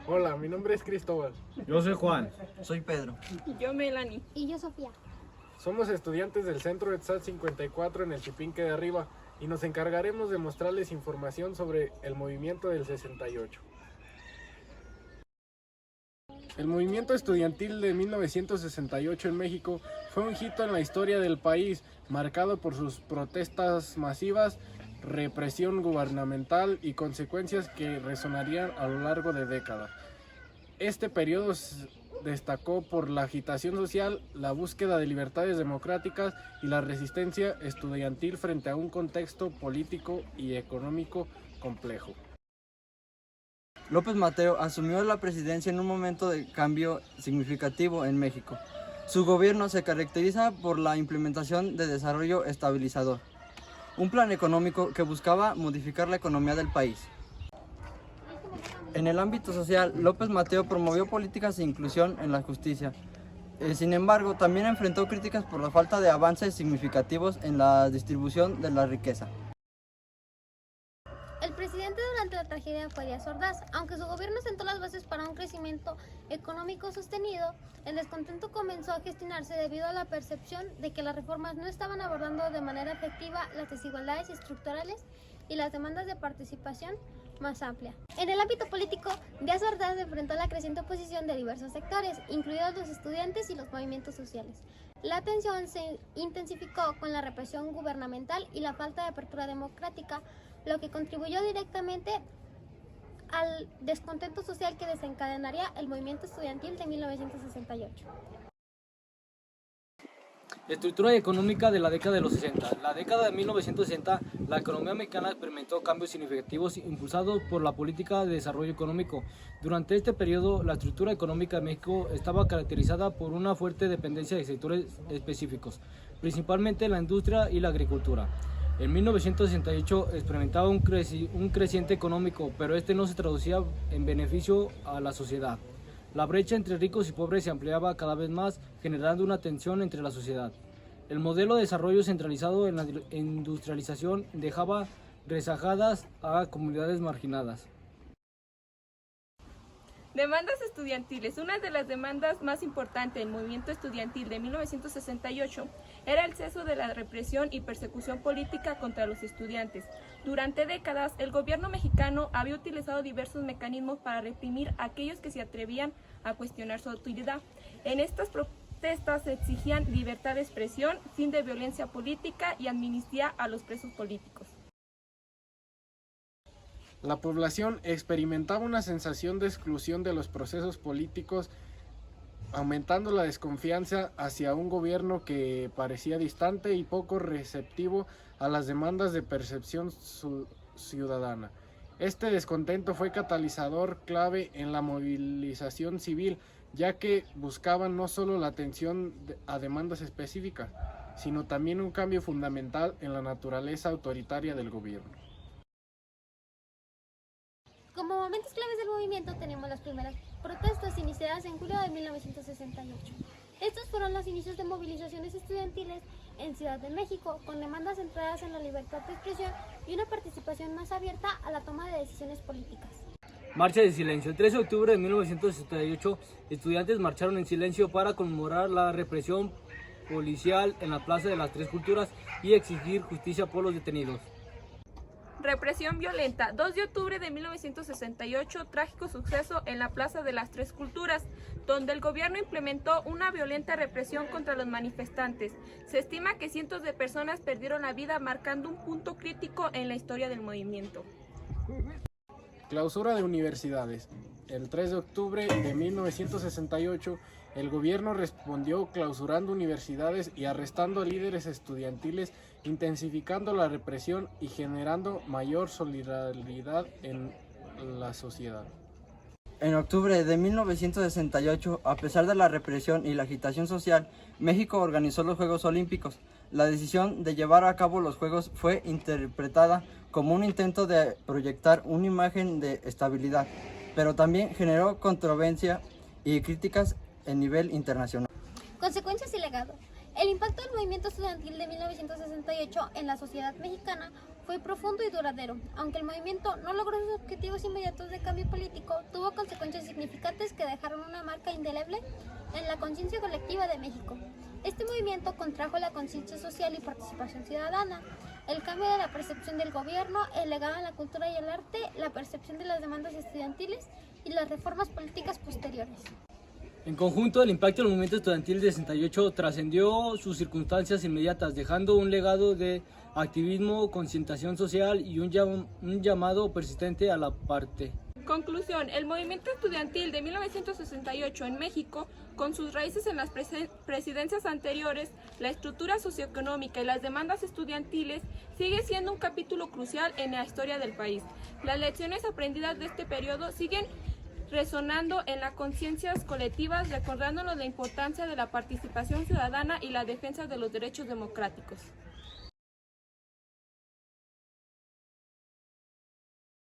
Hola, mi nombre es Cristóbal. Yo soy Juan. Soy Pedro. Yo, Melanie. Y yo, Sofía. Somos estudiantes del Centro ETSAT 54 en el Chipinque de Arriba y nos encargaremos de mostrarles información sobre el movimiento del 68. El movimiento estudiantil de 1968 en México fue un hito en la historia del país, marcado por sus protestas masivas, represión gubernamental y consecuencias que resonarían a lo largo de décadas. Este periodo destacó por la agitación social, la búsqueda de libertades democráticas y la resistencia estudiantil frente a un contexto político y económico complejo. López Mateo asumió la presidencia en un momento de cambio significativo en México. Su gobierno se caracteriza por la implementación de desarrollo estabilizador, un plan económico que buscaba modificar la economía del país. En el ámbito social, López Mateo promovió políticas de inclusión en la justicia. Sin embargo, también enfrentó críticas por la falta de avances significativos en la distribución de la riqueza. El presidente durante la tragedia fue Díaz Ordaz. Aunque su gobierno sentó las bases para un crecimiento económico sostenido, el descontento comenzó a gestionarse debido a la percepción de que las reformas no estaban abordando de manera efectiva las desigualdades estructurales y las demandas de participación más amplia. En el ámbito político, Díaz Ordaz enfrentó la creciente oposición de diversos sectores, incluidos los estudiantes y los movimientos sociales. La tensión se intensificó con la represión gubernamental y la falta de apertura democrática, lo que contribuyó directamente al descontento social que desencadenaría el movimiento estudiantil de 1968. Estructura económica de la década de los 60. La década de 1960, la economía mexicana experimentó cambios significativos impulsados por la política de desarrollo económico. Durante este periodo, la estructura económica de México estaba caracterizada por una fuerte dependencia de sectores específicos, principalmente la industria y la agricultura. En 1968 experimentaba un creciente económico, pero este no se traducía en beneficio a la sociedad. La brecha entre ricos y pobres se ampliaba cada vez más, generando una tensión entre la sociedad. El modelo de desarrollo centralizado en la industrialización dejaba rezagadas a comunidades marginadas. Demandas estudiantiles. Una de las demandas más importantes del movimiento estudiantil de 1968 era el cese de la represión y persecución política contra los estudiantes. Durante décadas, el gobierno mexicano había utilizado diversos mecanismos para reprimir a aquellos que se atrevían a cuestionar su autoridad. En estas protestas se exigían libertad de expresión, fin de violencia política y amnistía a los presos políticos. La población experimentaba una sensación de exclusión de los procesos políticos, aumentando la desconfianza hacia un gobierno que parecía distante y poco receptivo a las demandas de percepción ciudadana. Este descontento fue catalizador clave en la movilización civil, ya que buscaban no solo la atención a demandas específicas, sino también un cambio fundamental en la naturaleza autoritaria del gobierno. Como momentos claves del movimiento tenemos las primeras protestas iniciadas en julio de 1968. Estos fueron los inicios de movilizaciones estudiantiles en Ciudad de México, con demandas centradas en la libertad de expresión y una participación más abierta a la toma de decisiones políticas. Marcha de silencio. El 13 de octubre de 1968, estudiantes marcharon en silencio para conmemorar la represión policial en la Plaza de las Tres Culturas y exigir justicia por los detenidos. Represión violenta. 2 de octubre de 1968, trágico suceso en la Plaza de las Tres Culturas, donde el gobierno implementó una violenta represión contra los manifestantes. Se estima que cientos de personas perdieron la vida, marcando un punto crítico en la historia del movimiento. Clausura de universidades. El 3 de octubre de 1968, el gobierno respondió clausurando universidades y arrestando a líderes estudiantiles, intensificando la represión y generando mayor solidaridad en la sociedad. En octubre de 1968, a pesar de la represión y la agitación social, México organizó los Juegos Olímpicos. La decisión de llevar a cabo los Juegos fue interpretada como un intento de proyectar una imagen de estabilidad, pero también generó controversia y críticas a nivel internacional. Consecuencias y legado. El impacto del movimiento estudiantil de 1968 en la sociedad mexicana fue profundo y duradero. Aunque el movimiento no logró sus objetivos inmediatos de cambio político, tuvo consecuencias significantes que dejaron una marca indeleble en la conciencia colectiva de México. Este movimiento contrajo la conciencia social y participación ciudadana, el cambio de la percepción del gobierno, el legado en la cultura y el arte, la percepción de las demandas estudiantiles y las reformas políticas posteriores. En conjunto, el impacto del movimiento estudiantil de 68 trascendió sus circunstancias inmediatas, dejando un legado de activismo, concientización social y un llamado persistente a la parte. Conclusión: el movimiento estudiantil de 1968 en México, con sus raíces en las presidencias anteriores, la estructura socioeconómica y las demandas estudiantiles, sigue siendo un capítulo crucial en la historia del país. Las lecciones aprendidas de este periodo siguen resonando en las conciencias colectivas, recordándonos la importancia de la participación ciudadana y la defensa de los derechos democráticos.